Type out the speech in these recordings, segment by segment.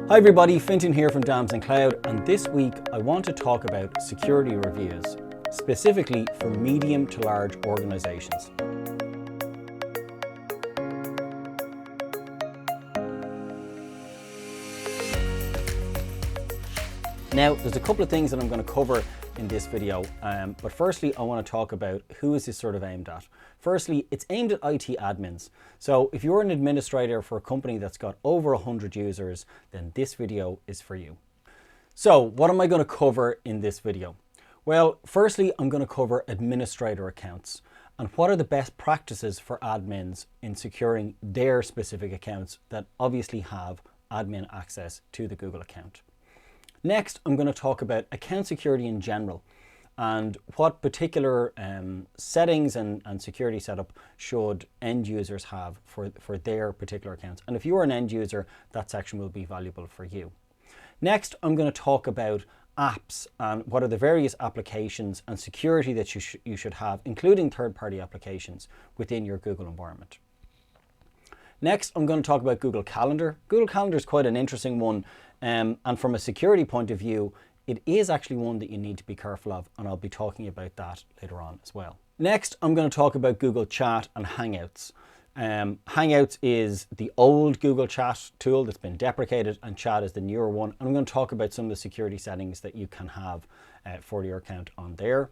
Hi everybody, Fintan here from Damson Cloud, and this week I want to talk about security reviews, specifically for medium to large organizations. Now, there's a couple of things that I'm going to cover in this video, but firstly I want to talk about who is this sort of aimed at. Firstly, it's aimed at IT admins. So if you're an administrator for a company that's got over 100 users, then this video is for you. So what am I going to cover in this video? Well, firstly, I'm going to cover administrator accounts and what are the best practices for admins in securing their specific accounts that obviously have admin access to the Google account. Next, I'm going to talk about account security in general and what particular settings and security setup should end users have for their particular accounts. And if you're an end user, that section will be valuable for you. Next, I'm going to talk about apps and what are the various applications and security that you should have, including third-party applications within your Google environment. Next, I'm going to talk about Google Calendar. Google Calendar is quite an interesting one. And from a security point of view, it is actually one that you need to be careful of, and I'll be talking about that later on as well. Next, I'm going to talk about Google Chat and Hangouts. Hangouts is the old Google Chat tool that's been deprecated, and Chat is the newer one. And I'm going to talk about some of the security settings that you can have for your account on there.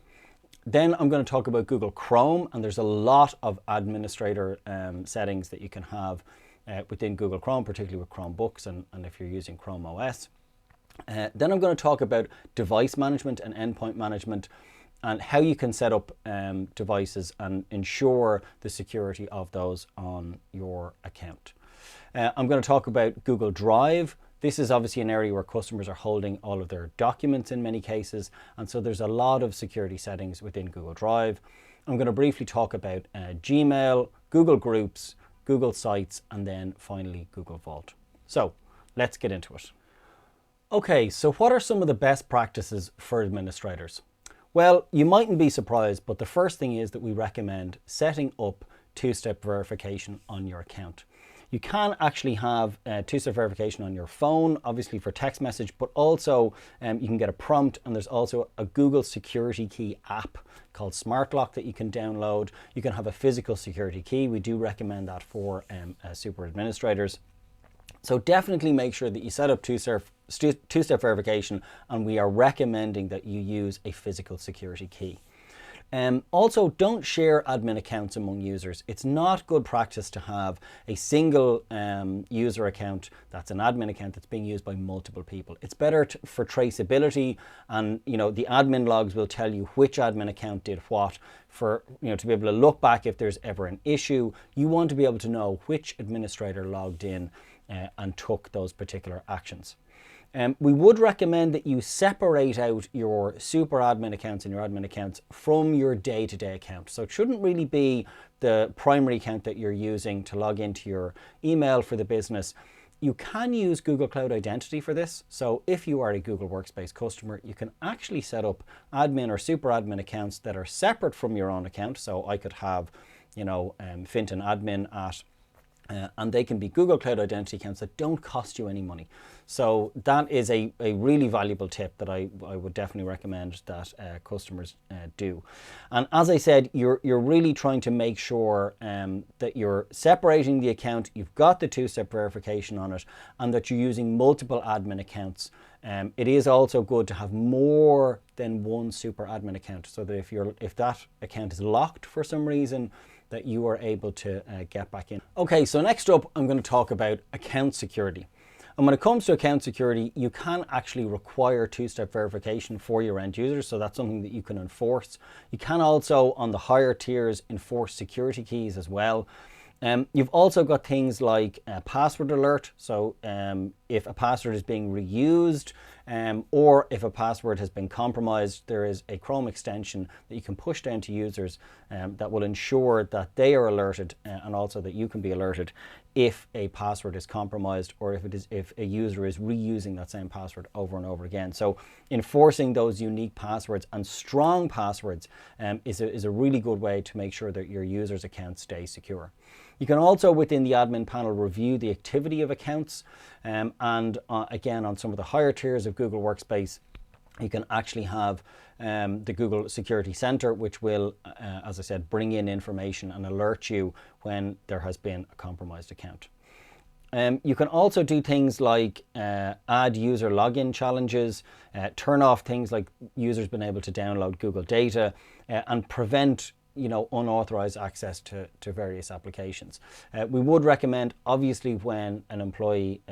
Then I'm going to talk about Google Chrome, and there's a lot of administrator settings that you can have within Google Chrome, particularly with Chromebooks and if you're using Chrome OS. Then I'm going to talk about device management and endpoint management and how you can set up devices and ensure the security of those on your account. I'm going to talk about Google Drive. This is obviously an area where customers are holding all of their documents in many cases, and so there's a lot of security settings within Google Drive. I'm going to briefly talk about Gmail, Google Groups, Google Sites, and then finally Google Vault. So let's get into it. Okay, so what are some of the best practices for administrators? Well, you mightn't be surprised, but the first thing is that we recommend setting up two-step verification on your account. You can actually have two-step verification on your phone, obviously for text message, but also you can get a prompt, and there's also a Google security key app called Smart Lock that you can download. You can have a physical security key. We do recommend that for super administrators. So definitely make sure that you set up two-step verification, and we are recommending that you use a physical security key. Also, don't share admin accounts among users. It's not good practice to have a single user account that's an admin account that's being used by multiple people. It's better for traceability, and the admin logs will tell you which admin account did what. For to be able to look back if there's ever an issue, you want to be able to know which administrator logged in and took those particular actions. We would recommend that you separate out your super admin accounts and your admin accounts from your day-to-day account. So it shouldn't really be the primary account that you're using to log into your email for the business. You can use Google Cloud Identity for this. So if you are a Google Workspace customer, you can actually set up admin or super admin accounts that are separate from your own account. So I could have, Fintan admin at and they can be Google Cloud Identity accounts that don't cost you any money. So that is a really valuable tip that I would definitely recommend that customers do. And as I said, you're really trying to make sure that you're separating the account, you've got the two-step verification on it, and that you're using multiple admin accounts. It is also good to have more than one super admin account, so that if that account is locked for some reason, that you are able to get back in. Okay, so next up, I'm going to talk about account security. And when it comes to account security, you can actually require two-step verification for your end users, so that's something that you can enforce. You can also, on the higher tiers, enforce security keys as well. You've also got things like password alert. So if a password is being reused or if a password has been compromised, there is a Chrome extension that you can push down to users that will ensure that they are alerted and also that you can be alerted if a password is compromised or if a user is reusing that same password over and over again. So enforcing those unique passwords and strong passwords is a really good way to make sure that your users' accounts stay secure. You can also, within the admin panel, review the activity of accounts, and again, on some of the higher tiers of Google Workspace, you can actually have the Google Security Center, which will, as I said, bring in information and alert you when there has been a compromised account. You can also do things like add user login challenges, turn off things like users being able to download Google data, and prevent unauthorized access to various applications. We would recommend, obviously, when an employee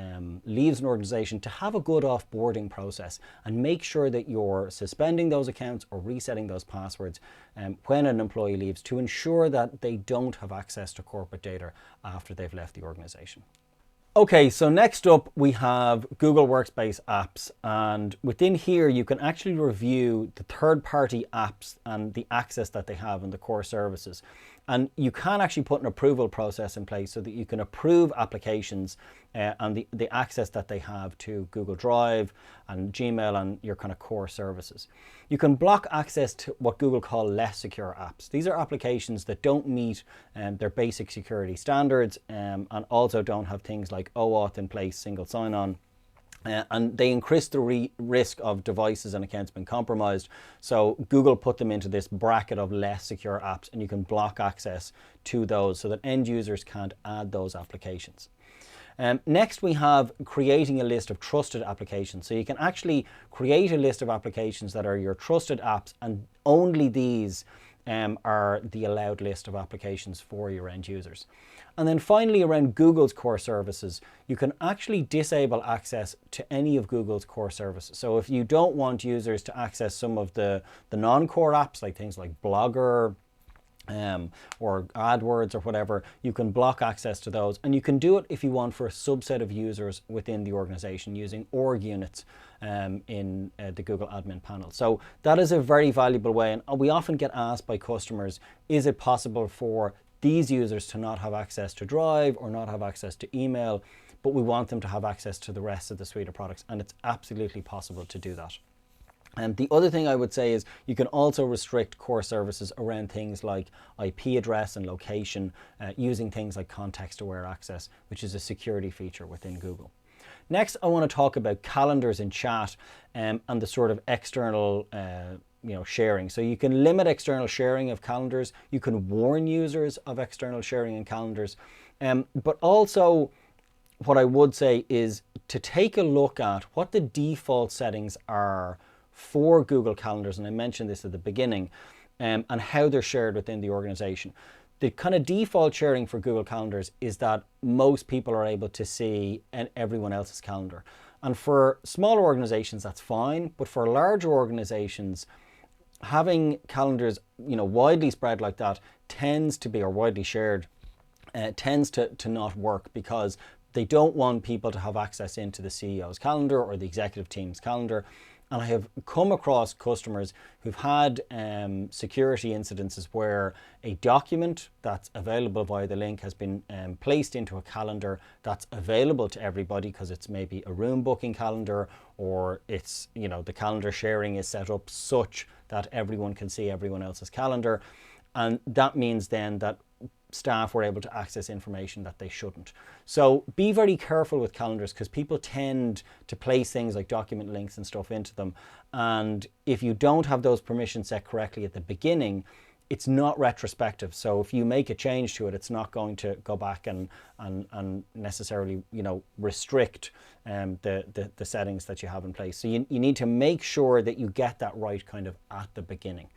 leaves an organization, to have a good offboarding process and make sure that you're suspending those accounts or resetting those passwords when an employee leaves, to ensure that they don't have access to corporate data after they've left the organization. Okay, so next up we have Google Workspace apps, and within here you can actually review the third-party apps and the access that they have in the core services. And you can actually put an approval process in place so that you can approve applications and the access that they have to Google Drive and Gmail and your kind of core services. You can block access to what Google call less secure apps. These are applications that don't meet their basic security standards and also don't have things like OAuth in place, single sign-on. And they increase the risk of devices and accounts being compromised. So Google put them into this bracket of less secure apps, and you can block access to those so that end users can't add those applications. Next, we have creating a list of trusted applications. So you can actually create a list of applications that are your trusted apps, and only these are the allowed list of applications for your end users. And then finally, around Google's core services, you can actually disable access to any of Google's core services. So if you don't want users to access some of the non-core apps, like things like Blogger or AdWords or whatever, you can block access to those. And you can do it if you want for a subset of users within the organization using org units in the Google admin panel. So that is a very valuable way. And we often get asked by customers, is it possible for these users to not have access to Drive or not have access to email, but we want them to have access to the rest of the suite of products? And it's absolutely possible to do that. And the other thing I would say is you can also restrict core services around things like IP address and location using things like context-aware access, which is a security feature within Google. Next, I want to talk about calendars in chat and the sort of external sharing. So you can limit external sharing of calendars. You can warn users of external sharing in calendars. But also, what I would say is to take a look at what the default settings are for Google Calendars, and I mentioned this at the beginning, and how they're shared within the organization. The kind of default sharing for Google Calendars is that most people are able to see everyone else's calendar. And for smaller organizations, that's fine. But for larger organizations, having calendars, widely spread like that tends to be, or widely shared, tends to not work, because they don't want people to have access into the CEO's calendar or the executive team's calendar. And I have come across customers who've had security incidences where a document that's available via the link has been placed into a calendar that's available to everybody, because it's maybe a room booking calendar, or it's, the calendar sharing is set up such that everyone can see everyone else's calendar. And that means then that staff were able to access information that they shouldn't. So be very careful with calendars, because people tend to place things like document links and stuff into them. And if you don't have those permissions set correctly at the beginning, it's not retrospective. So if you make a change to it, it's not going to go back and necessarily, restrict the settings that you have in place. So you need to make sure that you get that right kind of at the beginning.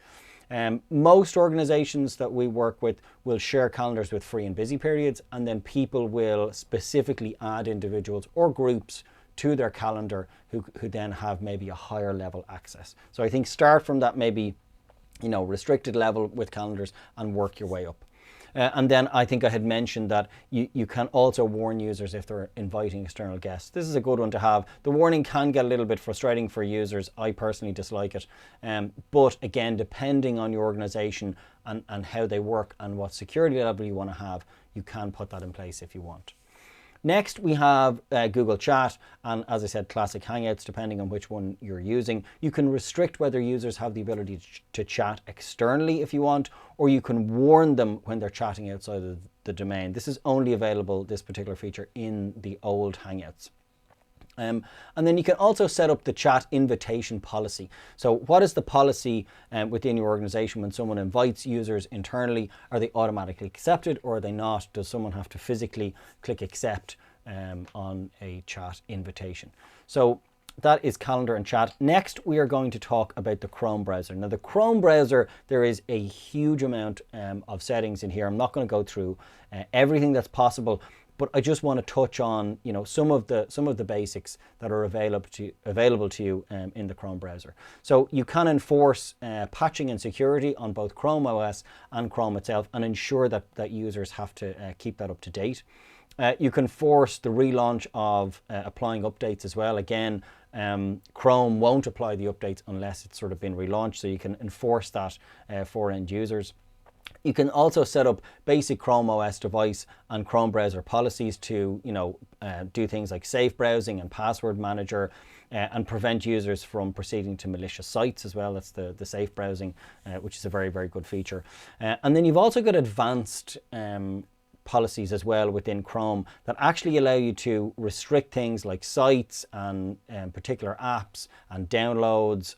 Most organizations that we work with will share calendars with free and busy periods, and then people will specifically add individuals or groups to their calendar who then have maybe a higher level access. So I think start from that maybe restricted level with calendars and work your way up. And then I think I had mentioned that you can also warn users if they're inviting external guests. This is a good one to have. The warning can get a little bit frustrating for users. I personally dislike it. But again, depending on your organization and how they work and what security level you want to have, you can put that in place if you want. Next, we have Google Chat, and as I said, classic Hangouts, depending on which one you're using. You can restrict whether users have the ability to chat externally if you want, or you can warn them when they're chatting outside of the domain. This is only available, this particular feature, in the old Hangouts. And then you can also set up the chat invitation policy. So what is the policy within your organization when someone invites users internally? Are they automatically accepted or are they not? Does someone have to physically click accept on a chat invitation? So that is calendar and chat. Next, we are going to talk about the Chrome browser. Now, the Chrome browser, there is a huge amount of settings in here. I'm not going to go through everything that's possible, but I just want to touch on, some of the basics that are available to you in the Chrome browser. So you can enforce patching and security on both Chrome OS and Chrome itself, and ensure that users have to keep that up to date. You can force the relaunch of applying updates as well. Again, Chrome won't apply the updates unless it's sort of been relaunched, so you can enforce that for end users. You can also set up basic Chrome OS device and Chrome browser policies to, do things like safe browsing and password manager, and prevent users from proceeding to malicious sites as well. That's the safe browsing, which is a very, very good feature. And then you've also got advanced policies as well within Chrome that actually allow you to restrict things like sites and particular apps and downloads.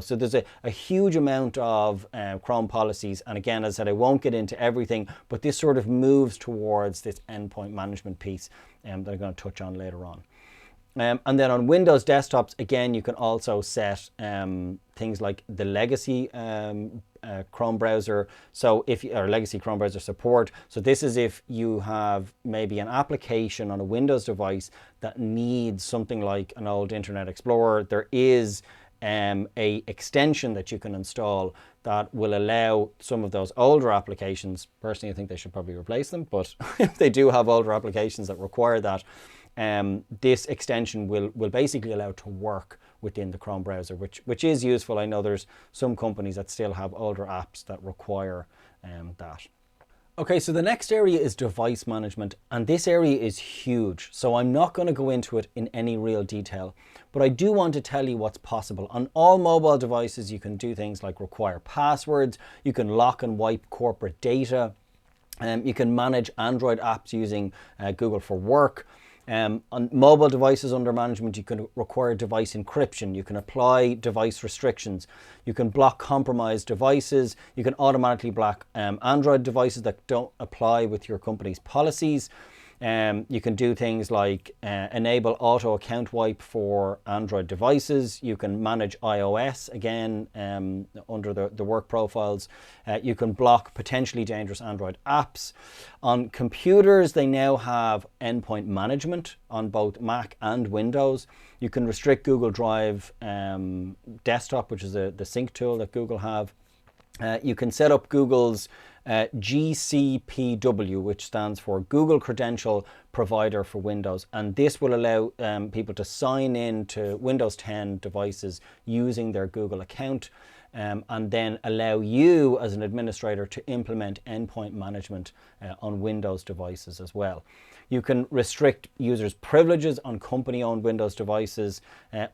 So there's a huge amount of Chrome policies. And again, as I said, I won't get into everything, but this sort of moves towards this endpoint management piece that I'm going to touch on later on. And then on Windows desktops, again, you can also set things like the legacy Chrome browser, or legacy Chrome browser support. So this is if you have maybe an application on a Windows device that needs something like an old Internet Explorer. There is a extension that you can install that will allow some of those older applications. Personally, I think they should probably replace them, but if they do have older applications that require that, this extension will basically allow it to work within the Chrome browser, which is useful. I know there's some companies that still have older apps that require that. Okay, so the next area is device management, and this area is huge, so I'm not going to go into it in any real detail, but I do want to tell you what's possible. On all mobile devices, you can do things like require passwords, you can lock and wipe corporate data, you can manage Android apps using Google for Work. On mobile devices under management, you can require device encryption, you can apply device restrictions, you can block compromised devices, you can automatically block Android devices that don't apply with your company's policies. You can do things like enable auto account wipe for Android devices. You can manage iOS, again, under the work profiles. You can block potentially dangerous Android apps. On computers, they now have endpoint management on both Mac and Windows. You can restrict Google Drive desktop, which is the sync tool that Google have. You can set up Google's GCPW, which stands for Google Credential Provider for Windows, and this will allow people to sign in to Windows 10 devices using their Google account, and then allow you as an administrator to implement endpoint management on Windows devices as well. You can restrict users' privileges on company-owned Windows devices.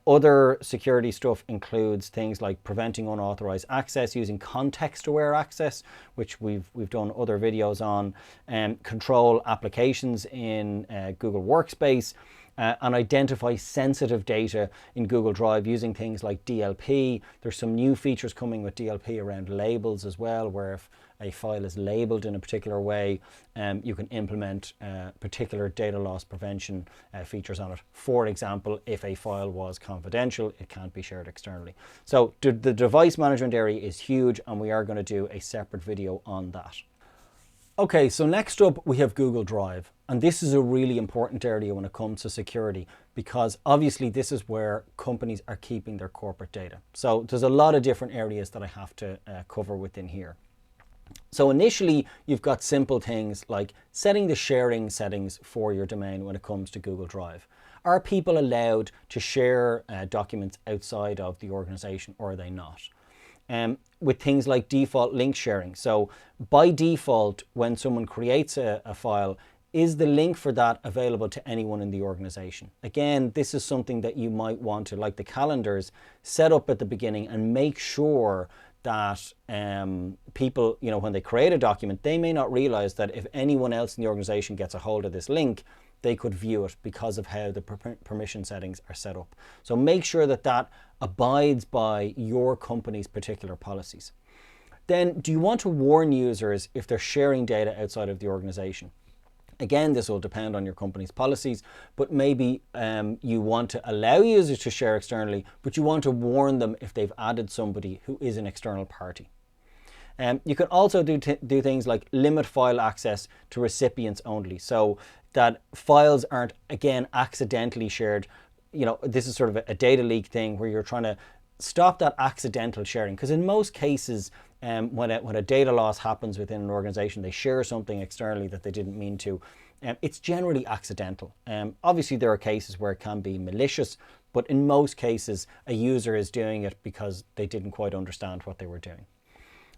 Other security stuff includes things like preventing unauthorized access using context-aware access, which we've done other videos on. Control applications in Google Workspace. And identify sensitive data in Google Drive using things like DLP. There's some new features coming with DLP around labels as well, where if a file is labeled in a particular way, you can implement particular data loss prevention features on it. For example, if a file was confidential, it can't be shared externally. So the device management area is huge, and we are going to do a separate video on that. Okay, so next up we have Google Drive, and this is a really important area when it comes to security, because obviously this is where companies are keeping their corporate data. So there's a lot of different areas that I have to cover within here. So initially, you've got simple things like setting the sharing settings for your domain when it comes to Google Drive. Are people allowed to share documents outside of the organization, or are they not? With things like default link sharing. So by default, when someone creates a file, is the link for that available to anyone in the organization? Again, this is something that you might want to, like the calendars, set up at the beginning and make sure that people, when they create a document, they may not realize that if anyone else in the organization gets a hold of this link, they could view it because of how the permission settings are set up. So make sure that that abides by your company's particular policies. Then, do you want to warn users if they're sharing data outside of the organization? Again, this will depend on your company's policies, but maybe you want to allow users to share externally, but you want to warn them if they've added somebody who is an external party. You can also do things like limit file access to recipients only, so that files aren't, again, accidentally shared. This is sort of a data leak thing where you're trying to stop that accidental sharing, because in most cases, when a data loss happens within an organization, they share something externally that they didn't mean to. It's generally accidental. Obviously, there are cases where it can be malicious, but in most cases, a user is doing it because they didn't quite understand what they were doing.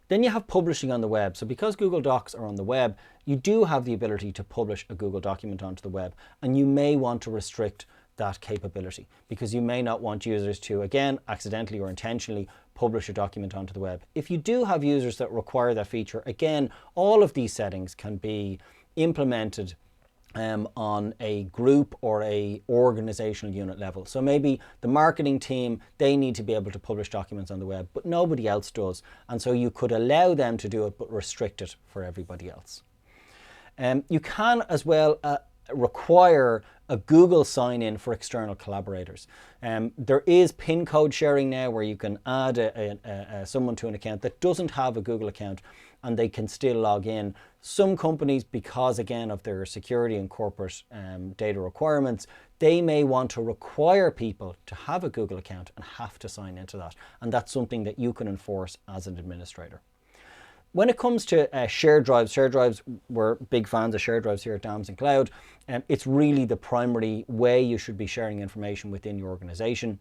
Then you have publishing on the web. So because Google Docs are on the web, you do have the ability to publish a Google document onto the web, and you may want to restrict that capability because you may not want users to, again, accidentally or intentionally publish a document onto the web. If you do have users that require that feature, again, all of these settings can be implemented on a group or a organizational unit level. So maybe the marketing team, they need to be able to publish documents on the web, but nobody else does. And so you could allow them to do it, but restrict it for everybody else. You can as well require a Google sign-in for external collaborators. There is PIN code sharing now where you can add someone to an account that doesn't have a Google account and they can still log in. Some companies, because again of their security and corporate data requirements, they may want to require people to have a Google account and have to sign into that. And that's something that you can enforce as an administrator. When it comes to shared drives, we're big fans of shared drives here at Damson Cloud. It's really the primary way you should be sharing information within your organization.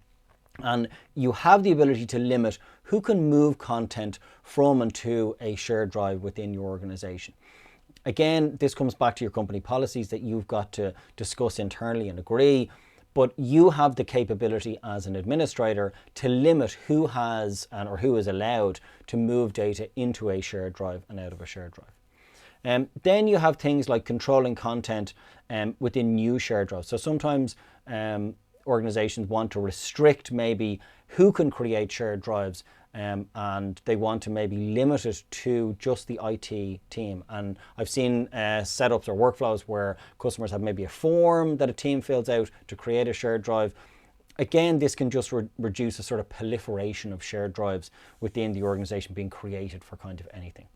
And you have the ability to limit who can move content from and to a shared drive within your organization. Again, this comes back to your company policies that you've got to discuss internally and agree. But you have the capability as an administrator to limit who has or who is allowed to move data into a shared drive and out of a shared drive. Then you have things like controlling content within new shared drives. So sometimes organizations want to restrict maybe who can create shared drives, and they want to maybe limit it to just the IT team. And I've seen setups or workflows where customers have maybe a form that a team fills out to create a shared drive. Again, this can just reduce a sort of proliferation of shared drives within the organization being created for kind of anything.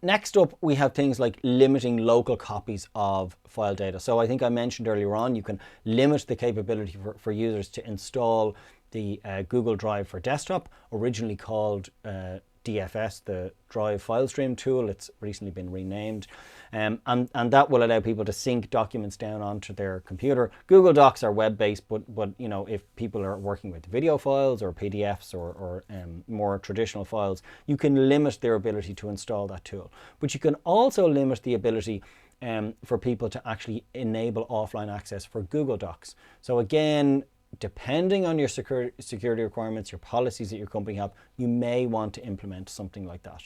Next up, we have things like limiting local copies of file data. So I think I mentioned earlier on, you can limit the capability for users to install the Google Drive for desktop, originally called DFS, the Drive File Stream tool. It's recently been renamed. And that will allow people to sync documents down onto their computer. Google Docs are web-based, but if people are working with video files or PDFs or more traditional files, you can limit their ability to install that tool. But you can also limit the ability for people to actually enable offline access for Google Docs. So again, depending on your security requirements, your policies that your company have, you may want to implement something like that.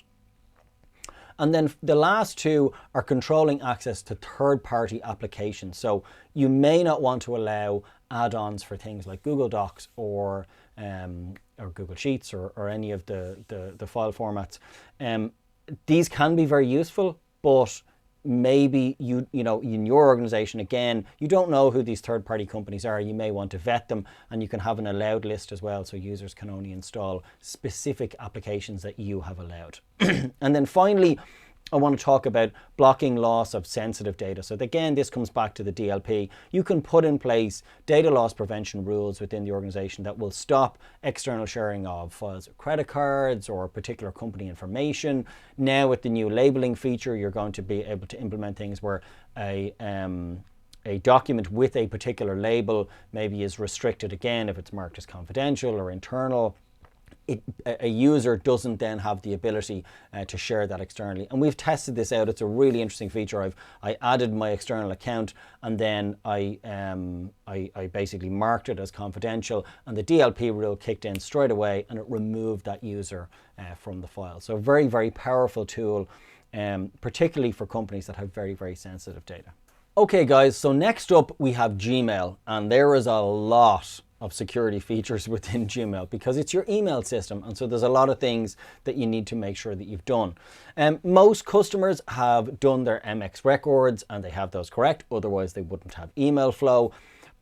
And then the last two are controlling access to third-party applications. So you may not want to allow add-ons for things like Google Docs or Google Sheets or any of the file formats. These can be very useful, but maybe in your organization, again, you don't know who these third-party companies are. You may want to vet them, and you can have an allowed list as well, so users can only install specific applications that you have allowed. And then finally, I want to talk about blocking loss of sensitive data. So again, this comes back to the DLP. You can put in place data loss prevention rules within the organization that will stop external sharing of files or credit cards or particular company information. Now with the new labeling feature, you're going to be able to implement things where a document with a particular label maybe is restricted again if it's marked as confidential or internal. A user doesn't then have the ability to share that externally. And we've tested this out. It's a really interesting feature. I added my external account and then I basically marked it as confidential, and the DLP rule kicked in straight away and it removed that user from the file. So very, very powerful tool, particularly for companies that have very, very sensitive data. Okay guys, so next up we have Gmail, and there is a lot of security features within Gmail because it's your email system, and so there's a lot of things that you need to make sure that you've done. Most customers have done their MX records and they have those correct, otherwise they wouldn't have email flow.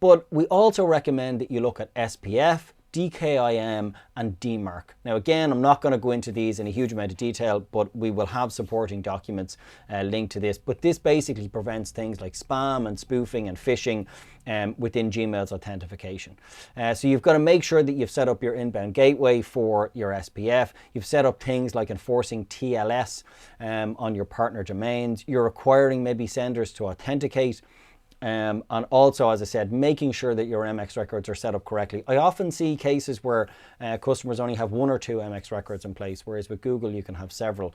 But we also recommend that you look at SPF, DKIM and DMARC. Now again, I'm not going to go into these in a huge amount of detail, but we will have supporting documents linked to this. But this basically prevents things like spam and spoofing and phishing within Gmail's authentication. So you've got to make sure that you've set up your inbound gateway for your SPF. You've set up things like enforcing TLS on your partner domains. You're requiring maybe senders to authenticate. And also, as I said, making sure that your MX records are set up correctly. I often see cases where customers only have 1 or 2 MX records in place, whereas with Google you can have several,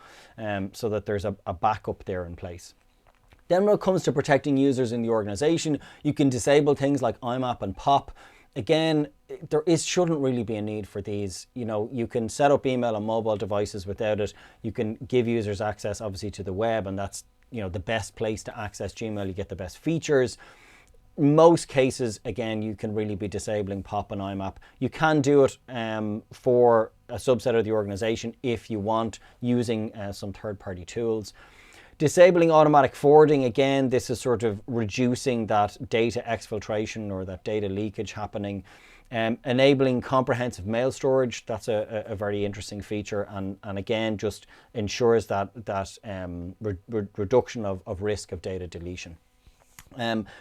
so that there's a backup there in place. Then when it comes to protecting users in the organization, you can disable things like IMAP and POP. Again, shouldn't really be a need for these. You know, you can set up email on mobile devices without it. You can give users access obviously to the web, and that's, you know, the best place to access Gmail. You get the best features. Most cases, again, you can really be disabling POP and IMAP. You can do it for a subset of the organization if you want, using some third-party tools. Disabling automatic forwarding, again, this is sort of reducing that data exfiltration or that data leakage happening. Enabling comprehensive mail storage, that's a very interesting feature, and again just ensures that reduction of risk of data deletion.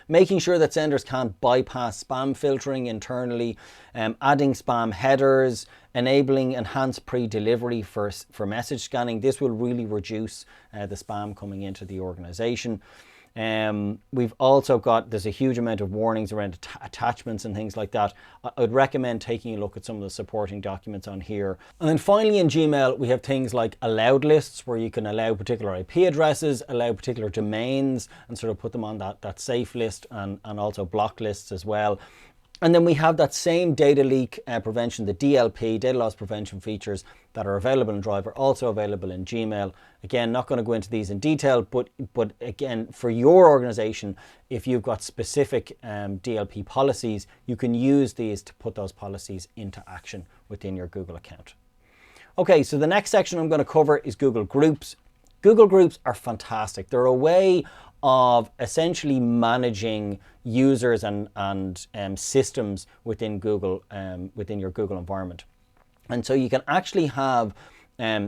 Making sure that senders can't bypass spam filtering internally, adding spam headers, enabling enhanced pre-delivery for message scanning. This will really reduce the spam coming into the organization. We've also got, there's a huge amount of warnings around attachments and things like that. I would recommend taking a look at some of the supporting documents on here. And then finally in Gmail, we have things like allowed lists, where you can allow particular IP addresses, allow particular domains, and sort of put them on that safe list, and also block lists as well. And then we have that same data leak prevention, the DLP, data loss prevention features that are available in Drive are also available in Gmail. Again, not going to go into these in detail, but again, for your organization, if you've got specific DLP policies, you can use these to put those policies into action within your Google account. Okay, so the next section I'm going to cover is Google Groups. Google Groups are fantastic. They're a way of essentially managing users and systems within Google, within your Google environment. And so you can actually have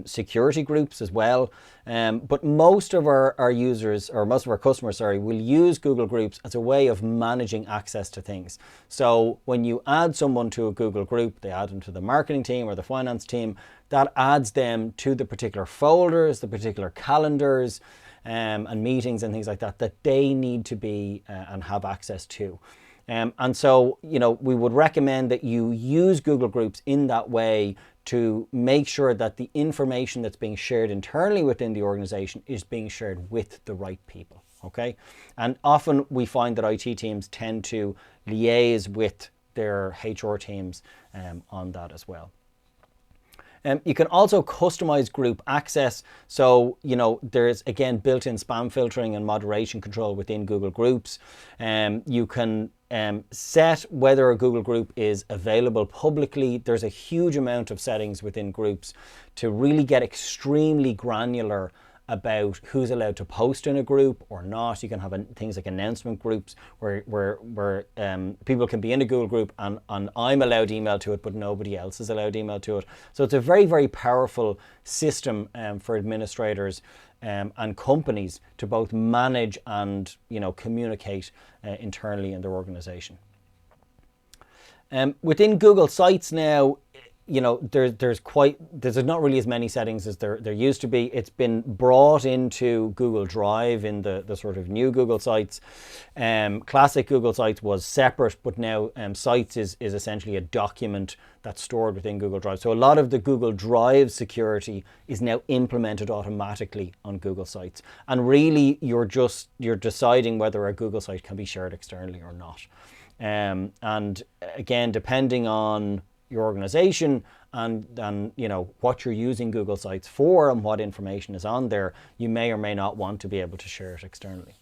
security groups as well, but most of our users, or most of our customers, sorry, will use Google Groups as a way of managing access to things. So when you add someone to a Google Group, they add them to the marketing team or the finance team, that adds them to the particular folders, the particular calendars, and meetings and things like that they need to be and have access to. And so, you know, we would recommend that you use Google Groups in that way to make sure that the information that's being shared internally within the organization is being shared with the right people, okay? And often we find that IT teams tend to liaise with their HR teams on that as well. You can also customize group access. So, you know, there's again built-in spam filtering and moderation control within Google Groups. You can set whether a Google Group is available publicly. There's a huge amount of settings within groups to really get extremely granular about who's allowed to post in a group or not. You can have things like announcement groups where people can be in a Google group and I'm allowed email to it, but nobody else is allowed email to it. So it's a very, very powerful system for administrators and companies to both manage and communicate internally in their organization. Within Google Sites now, there's not really as many settings as there used to be. It's been brought into Google Drive in the sort of new Google Sites. Classic Google Sites was separate, but now Sites is essentially a document that's stored within Google Drive. So a lot of the Google Drive security is now implemented automatically on Google Sites. And really, you're deciding whether a Google site can be shared externally or not. And again, depending on your organization and what you're using Google Sites for and what information is on there, you may or may not want to be able to share it externally.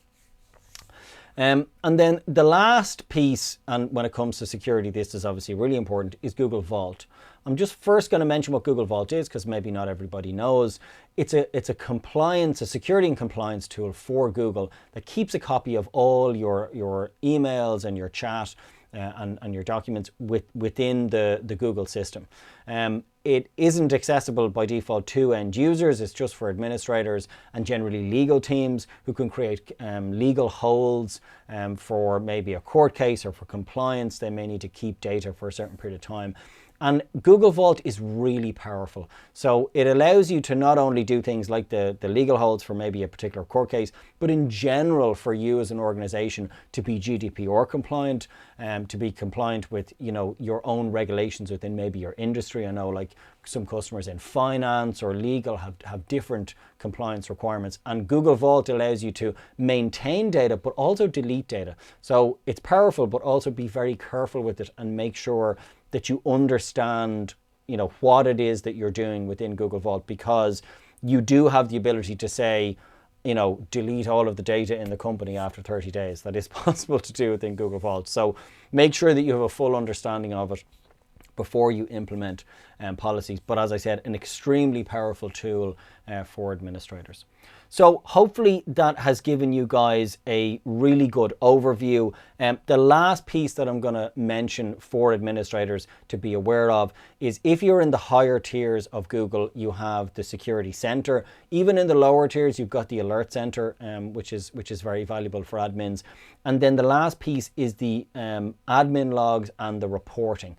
And then the last piece, and when it comes to security, this is obviously really important, is Google Vault. I'm just first going to mention what Google Vault is, because maybe not everybody knows. It's a security and compliance tool for Google that keeps a copy of all your emails and your chat and your documents within the Google system. It isn't accessible by default to end users. It's just for administrators and generally legal teams who can create legal holds for maybe a court case or for compliance. They may need to keep data for a certain period of time. And Google Vault is really powerful. So it allows you to not only do things like the legal holds for maybe a particular court case, but in general for you as an organization to be GDPR compliant, to be compliant with your own regulations within maybe your industry. I know like some customers in finance or legal have different compliance requirements, and Google Vault allows you to maintain data but also delete data. So it's powerful, but also be very careful with it and make sure that you understand what it is that you're doing within Google Vault, because you do have the ability to say delete all of the data in the company after 30 days. That is possible to do within Google Vault. So make sure that you have a full understanding of it before you implement policies. But as I said, an extremely powerful tool for administrators. So hopefully that has given you guys a really good overview. The last piece that I'm going to mention for administrators to be aware of is if you're in the higher tiers of Google, you have the Security Center. Even in the lower tiers, you've got the Alert Center, which is very valuable for admins. And then the last piece is the admin logs and the reporting.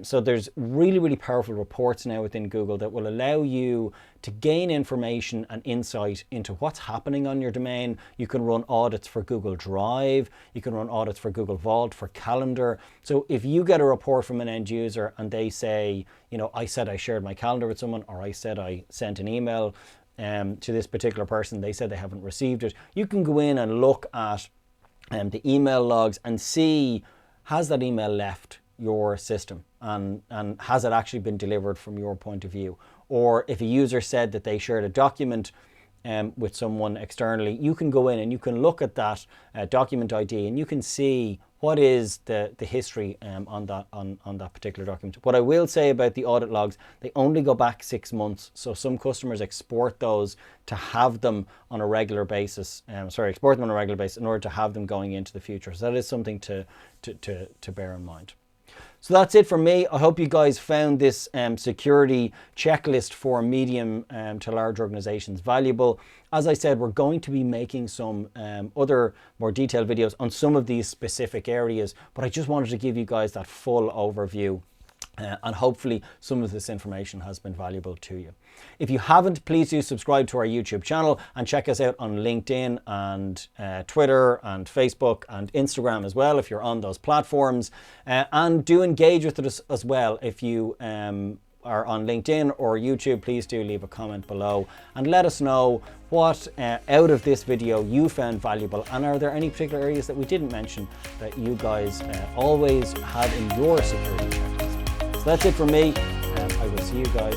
So there's really, really powerful reports now within Google that will allow you to gain information and insight into what's happening on your domain. You can run audits for Google Drive. You can run audits for Google Vault, for Calendar. So if you get a report from an end user and they say, I said I shared my calendar with someone, or I said I sent an email to this particular person, they said they haven't received it, you can go in and look at the email logs and see, has that email left your system and has it actually been delivered from your point of view? Or if a user said that they shared a document with someone externally, you can go in and you can look at that document ID and you can see what is the history on that particular document. What I will say about the audit logs, they only go back 6 months. So some customers export those to have them on a regular basis. Export them on a regular basis in order to have them going into the future. So that is something to bear in mind. So that's it for me. I hope you guys found this security checklist for medium to large organizations valuable. As I said, we're going to be making some other more detailed videos on some of these specific areas, but I just wanted to give you guys that full overview. And hopefully some of this information has been valuable to you. If you haven't, please do subscribe to our YouTube channel and check us out on LinkedIn and Twitter and Facebook and Instagram as well if you're on those platforms. And do engage with us as well. If you are on LinkedIn or YouTube, please do leave a comment below and let us know what out of this video you found valuable, and are there any particular areas that we didn't mention that you guys always have in your security checklist. So that's it from me, and I will see you guys